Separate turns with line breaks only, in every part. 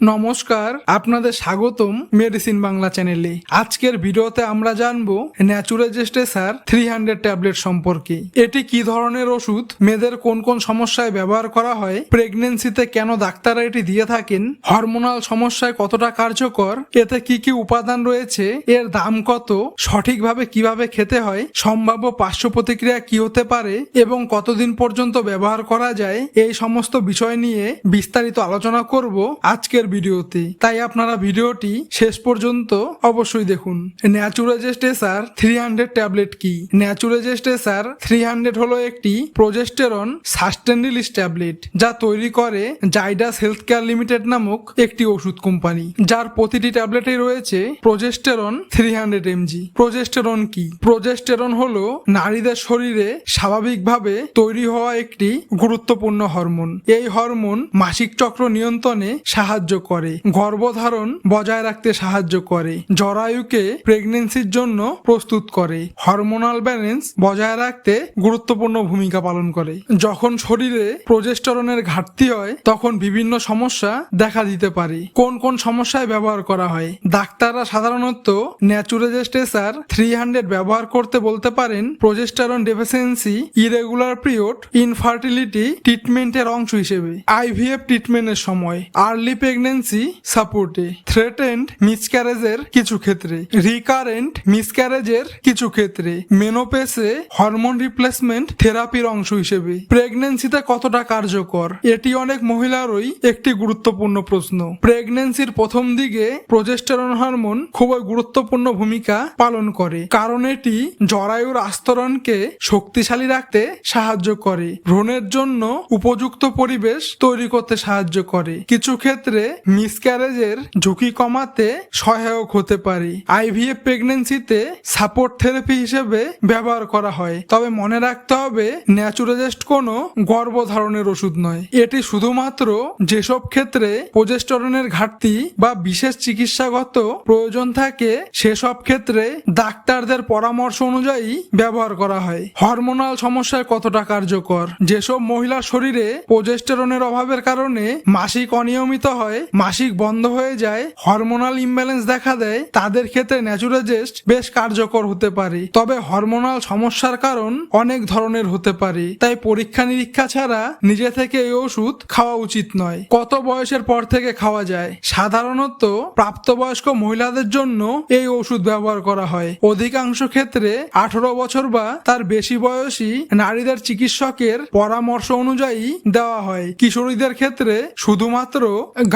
নমস্কার, আপনাদের স্বাগতম মেডিসিন বাংলা চ্যানেলে। আজকের ভিডিওতে আমরা জানবো ন্যাচুরাজেস্টেসার 300 ট্যাবলেট সম্পর্কে। এটি কি ধরনের ওষুধ, মেয়েদের কোন কোন সমস্যায় ব্যবহার করা হয়, প্রেগনেন্সিতে কেন ডাক্তাররা এটি দিয়ে থাকেন, হরমোনাল সমস্যায় কতটা কার্যকর, এতে কি কি উপাদান রয়েছে, এর দাম কত, সঠিকভাবে কিভাবে খেতে হয়, সম্ভাব্য পার্শ্ব প্রতিক্রিয়া কি হতে পারে এবং কতদিন পর্যন্ত ব্যবহার করা যায়, এই সমস্ত বিষয় নিয়ে বিস্তারিত আলোচনা করব আজকের ভিডিওতে। তাই আপনারা ভিডিওটি শেষ পর্যন্ত অবশ্যই দেখুন। ন্যাচুরাজেস্টেসার 300 ট্যাবলেট কি? ন্যাচুরাজেস্টেসার 300 হলো একটি প্রোজেস্টেরন সাস্টেন রিলিজ ট্যাবলেট, যা তৈরি করে জাইডাস হেলথ কেয়ার লিমিটেড নামক একটি ওষুধ কোম্পানি, যার প্রতিটি ট্যাবলেটে রয়েছে প্রোজেস্টেরন 300 mg। প্রোজেস্টেরন কি? প্রোজেস্টেরন হলো নারীদের শরীরে স্বাভাবিকভাবে তৈরি হওয়া একটি গুরুত্বপূর্ণ হরমোন। এই হরমোন মাসিক চক্র নিয়ন্ত্রণে সাহায্য করে, গর্ভধারণ বজায় রাখতে সাহায্য করে, জরায়ুকে প্রেগনেন্সির জন্য প্রস্তুত করে, হরমোনাল ব্যালেন্স বজায় রাখতে গুরুত্বপূর্ণ ভূমিকা পালন করে। যখন শরীরে প্রোজেস্টেরনের ঘাটতি হয় তখন বিভিন্ন সমস্যা দেখা দিতে পারে। কোন কোন সমস্যায় ব্যবহার করা হয়? ডাক্তাররা সাধারণত ন্যাচুরাজেস্টেসার 300 ব্যবহার করতে বলতে পারেন progesterone deficiency, irregular period, infertility ট্রিটমেন্টের অংশ হিসেবে, আইভিএফ ট্রিটমেন্টের সময়, আর্লি প্রেগনেন্সি সাপোর্টে, থ্রেটেন্ড মিসক্যারেজের কিছু ক্ষেত্রে, রিকারেন্ট মিসক্যারেজের কিছু ক্ষেত্রে, মেনোপেসে হরমোন রিপ্লেসমেন্ট থেরাপির অংশ হিসেবে। প্রেগনেন্সিতে কতটা কার্যকর? এটি অনেক মহিলারই একটি গুরুত্বপূর্ণ প্রশ্ন। প্রেগনেন্সির প্রথম দিকে প্রোজেস্টেরন হরমোন খুবই গুরুত্বপূর্ণ ভূমিকা পালন করে, কারণ এটি জরায়ুর আস্তরণকে শক্তিশালী রাখতে সাহায্য করে, ভ্রূণের জন্য উপযুক্ত পরিবেশ তৈরি করতে সাহায্য করে, কিছু ক্ষেত্রে মিসক্যারেজের ঝুঁকি কমাতে সহায়ক হতে পারে। আইভিএফ প্রেগনেন্সিতে সাপোর্ট থেরাপি হিসেবে ব্যবহার করা হয়। তবে মনে রাখতে হবে, ন্যাচুরাজেস্ট কোনো গর্ভধারণের ওষুধ নয়। এটি শুধুমাত্র যেসব ক্ষেত্রে প্রোজেস্টেরনের ঘাটতি বা বিশেষ চিকিৎসাগত প্রয়োজন থাকে সেসব ক্ষেত্রে ডাক্তারদের পরামর্শ অনুযায়ী ব্যবহার করা হয়। হরমোনাল সমস্যায় কতটা কার্যকর? যেসব মহিলার শরীরে প্রোজেস্টেরনের অভাবের কারণে মাসিক অনিয়মিত হয়, মাসিক বন্ধ হয়ে যায়, হরমোনাল ইমব্যালেন্স দেখা দেয়, তাদের ক্ষেত্রে ন্যাচুরাজেস্ট বেশ কার্যকর হতে পারে। তবে হরমোনাল সমস্যার কারণ অনেক ধরনের হতে পারে, তাই পরীক্ষা নিরীক্ষা ছাড়া নিজে থেকে এই ওষুধ খাওয়া উচিত নয়। কত বয়সের পর থেকে খাওয়া যায়? সাধারণত প্রাপ্তবয়স্ক মহিলাদের জন্য এই ওষুধ ব্যবহার করা হয়। অধিকাংশ ক্ষেত্রে 18 বছর বা তার বেশি বয়সী নারীদের চিকিৎসকের পরামর্শ অনুযায়ী দেওয়া হয়। কিশোরীদের ক্ষেত্রে শুধুমাত্র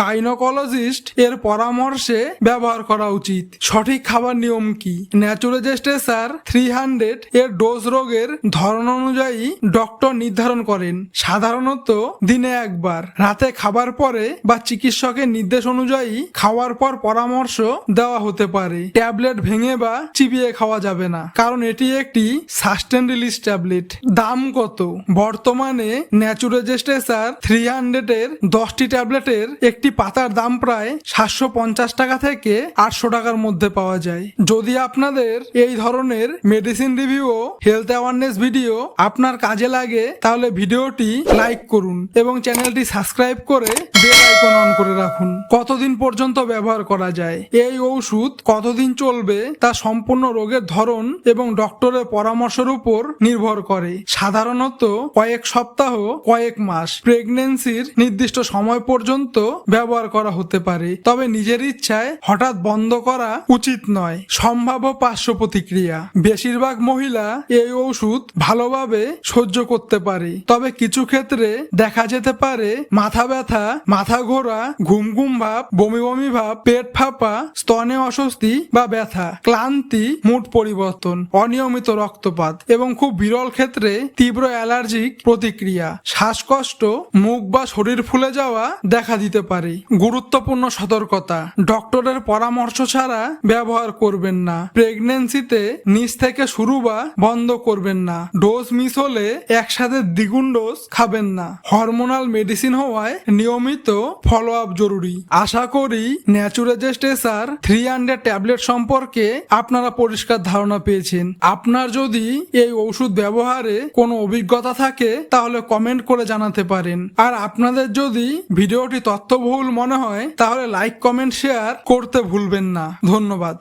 গাইনোকোলজিস্ট এর পরামর্শে ব্যবহার করা উচিত। সঠিক খাবার নিয়ম কি? ন্যাচুরাজেস্টেসার 300 এর ডোজ রোগের ধরন অনুযায়ী ডক্টর নির্ধারণ করেন। সাধারণত দিনে একবার, রাতে খাবার পরে বা চিকিৎসকের নির্দেশ অনুযায়ী খাওয়ার পর পরামর্শ দেওয়া হতে পারে। ট্যাবলেট ভেঙে বা চিবিয়ে খাওয়া যাবে না, কারণ এটি একটি সাস্টেন রিলিজ ট্যাবলেট। দাম কত? বর্তমানে ন্যাচুরাজেস্টেসার 300 এর 10টি ট্যাবলেটের একটি পাতার দাম প্রায় 750 টাকা থেকে 800 টাকার মধ্যে পাওয়া যায়। যদি আপনাদের এই ধরনের মেডিসিন রিভিউ ও হেলথ অ্যাওয়ারনেস ভিডিও আপনার কাজে লাগে তাহলে ভিডিওটি লাইক করুন এবং চ্যানেলটি সাবস্ক্রাইব করে বেল আইকন অন করে রাখুন। কতদিন পর্যন্ত ব্যবহার করা যায়? এই ওষুধ কতদিন চলবে তা সম্পূর্ণ রোগের ধরন এবং ডক্টরের পরামর্শের উপর নির্ভর করে। সাধারণত কয়েক সপ্তাহ, কয়েক মাস, প্রেগনেন্সির নির্দিষ্ট সময় পর্যন্ত ব্যবহার করা হতে পারে। তবে নিজের ইচ্ছায় হঠাৎ বন্ধ করা উচিত নয়। সম্ভাব্য পার্শ্ব প্রতিক্রিয়া: বেশিরভাগ মহিলা এই ওষুধ ভালোভাবে সহ্য করতে পারে, তবে কিছু ক্ষেত্রে দেখা যেতে পারে মাথা ব্যথা, মাথা ঘোরা, ঘুম ঘুম ভাব, বমি বমি ভাব, পেট ফাঁপা, স্তনে অস্বস্তি বা ব্যথা, ক্লান্তি, মুড পরিবর্তন, অনিয়মিত রক্তপাত এবং খুব বিরল ক্ষেত্রে তীব্র অ্যালার্জিক প্রতিক্রিয়া, শ্বাসকষ্ট, মুখ বা শরীর ফুলে যাওয়া দেখা দিতে পারে। গুরুত্বপূর্ণ সতর্কতা: ডক্টরের পরামর্শ ছাড়া ব্যবহার করবেন না। প্রেগনেন্সিতে নিচ থেকে শুরু বা বন্ধ করবেন না। ডোজ মিস হলে একসাথে দ্বিগুণ ডোজ খাবেন না। হরমোনাল মেডিসিন হওয়ায় নিয়মিত ফলো আপ জরুরি। আশা করি ন্যাচুরাজেস্টেসার 300 ট্যাবলেট সম্পর্কে আপনারা পরিষ্কার ধারণা পেয়েছেন। আপনার যদি এই ওষুধ ব্যবহারে কোনো অভিজ্ঞতা থাকে তাহলে কমেন্ট করে জানাতে পারেন। আর আপনাদের যদি ভিডিওটি তথ্যবহুল মনে হয় তাহলে লাইক কমেন্ট শেয়ার করতে ভুলবেন না। ধন্যবাদ।